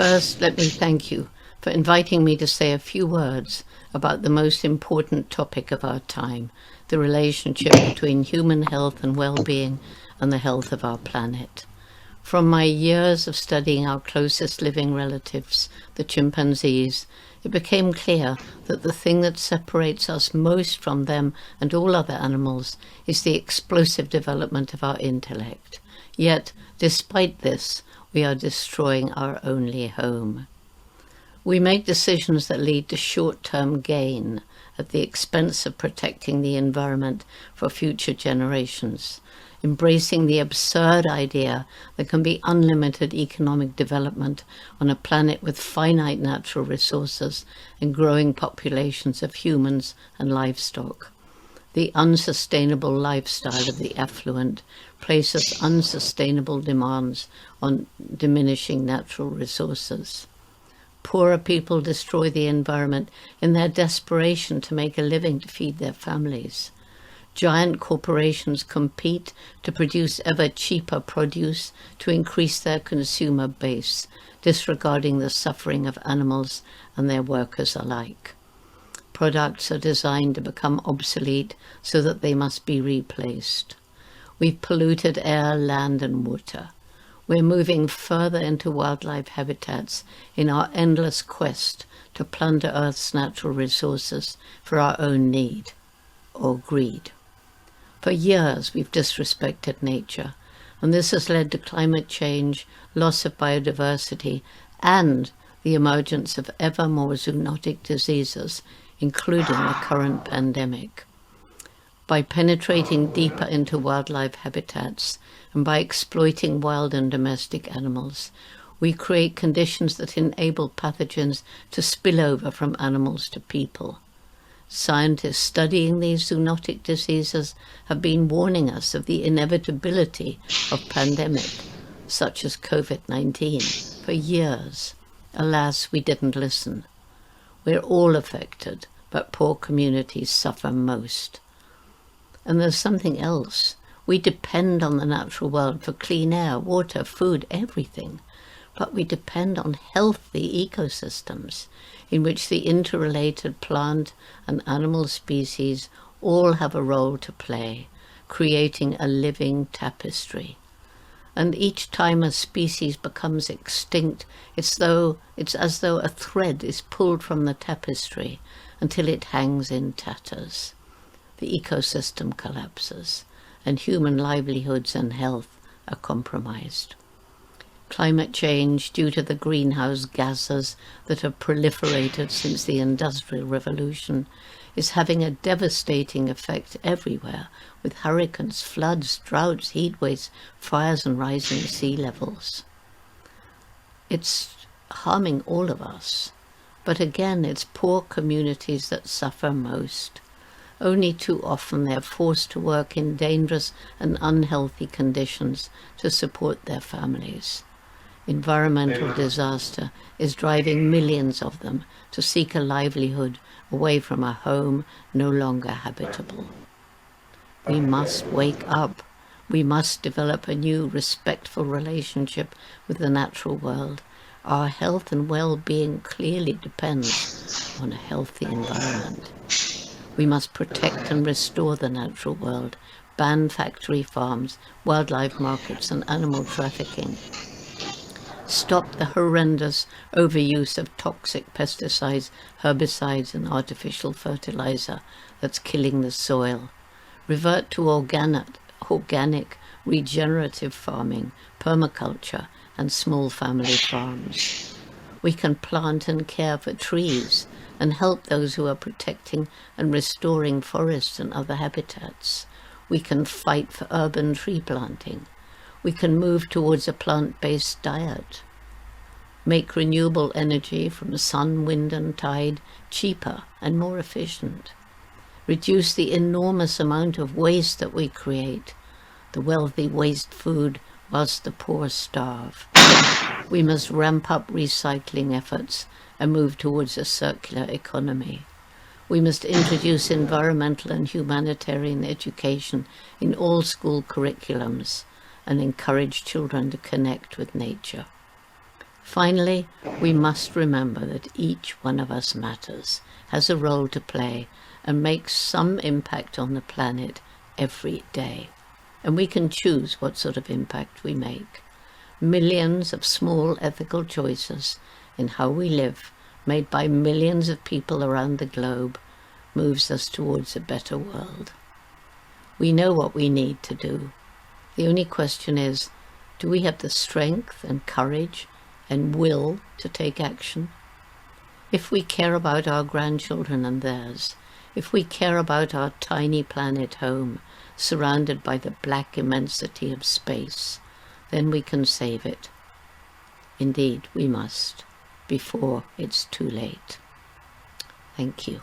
First, let me thank you for inviting me to say a few words about the most important topic of our time, the relationship between human health and well-being and the health of our planet. From my years of studying our closest living relatives, the chimpanzees, it became clear that the thing that separates us most from them and all other animals is the explosive development of our intellect. Yet, despite this, we are destroying our only home. We make decisions that lead to short-term gain at the expense of protecting the environment for future generations, embracing the absurd idea there can be unlimited economic development on a planet with finite natural resources and growing populations of humans and livestock. The unsustainable lifestyle of the affluent places unsustainable demands on diminishing natural resources. Poorer people destroy the environment in their desperation to make a living to feed their families. Giant corporations compete to produce ever cheaper produce to increase their consumer base, disregarding the suffering of animals and their workers alike. Products are designed to become obsolete so that they must be replaced. We've polluted air, land, and water. We're moving further into wildlife habitats in our endless quest to plunder Earth's natural resources for our own need, or greed. For years, we've disrespected nature, and this has led to climate change, loss of biodiversity, and the emergence of ever more zoonotic diseases, including the current pandemic. By penetrating deeper into wildlife habitats and by exploiting wild and domestic animals, we create conditions that enable pathogens to spill over from animals to people. Scientists studying these zoonotic diseases have been warning us of the inevitability of pandemic, such as COVID-19, for years. Alas, we didn't listen. We're all affected, but poor communities suffer most. And there's something else. We depend on the natural world for clean air, water, food, everything. But we depend on healthy ecosystems in which the interrelated plant and animal species all have a role to play, creating a living tapestry. And each time a species becomes extinct, it's as though a thread is pulled from the tapestry until it hangs in tatters. The ecosystem collapses, and human livelihoods and health are compromised. Climate change, due to the greenhouse gases that have proliferated since the Industrial Revolution, is having a devastating effect everywhere, with hurricanes, floods, droughts, heat waves, fires, and rising sea levels. It's harming all of us, but again, it's poor communities that suffer most. Only too often they're forced to work in dangerous and unhealthy conditions to support their families. Environmental disaster is driving millions of them to seek a livelihood away from a home no longer habitable. We must wake up. We must develop a new respectful relationship with the natural world. Our health and well-being clearly depends on a healthy environment. We must protect and restore the natural world, ban factory farms, wildlife markets, and animal trafficking. Stop the horrendous overuse of toxic pesticides, herbicides, and artificial fertilizer that's killing the soil. Revert to organic, regenerative farming, permaculture, and small family farms. We can plant and care for trees and help those who are protecting and restoring forests and other habitats. We can fight for urban tree planting. We can move towards a plant-based diet. Make renewable energy from sun, wind, and tide cheaper and more efficient. Reduce the enormous amount of waste that we create. The wealthy waste food whilst the poor starve. We must ramp up recycling efforts and move towards a circular economy. We must introduce environmental and humanitarian education in all school curriculums and encourage children to connect with nature. Finally, we must remember that each one of us matters, has a role to play, and makes some impact on the planet every day. And we can choose what sort of impact we make. Millions of small ethical choices in how we live, made by millions of people around the globe, moves us towards a better world. We know what we need to do. The only question is, do we have the strength and courage and will to take action? If we care about our grandchildren and theirs, if we care about our tiny planet home, surrounded by the black immensity of space, then we can save it. Indeed, we must, before it's too late. Thank you.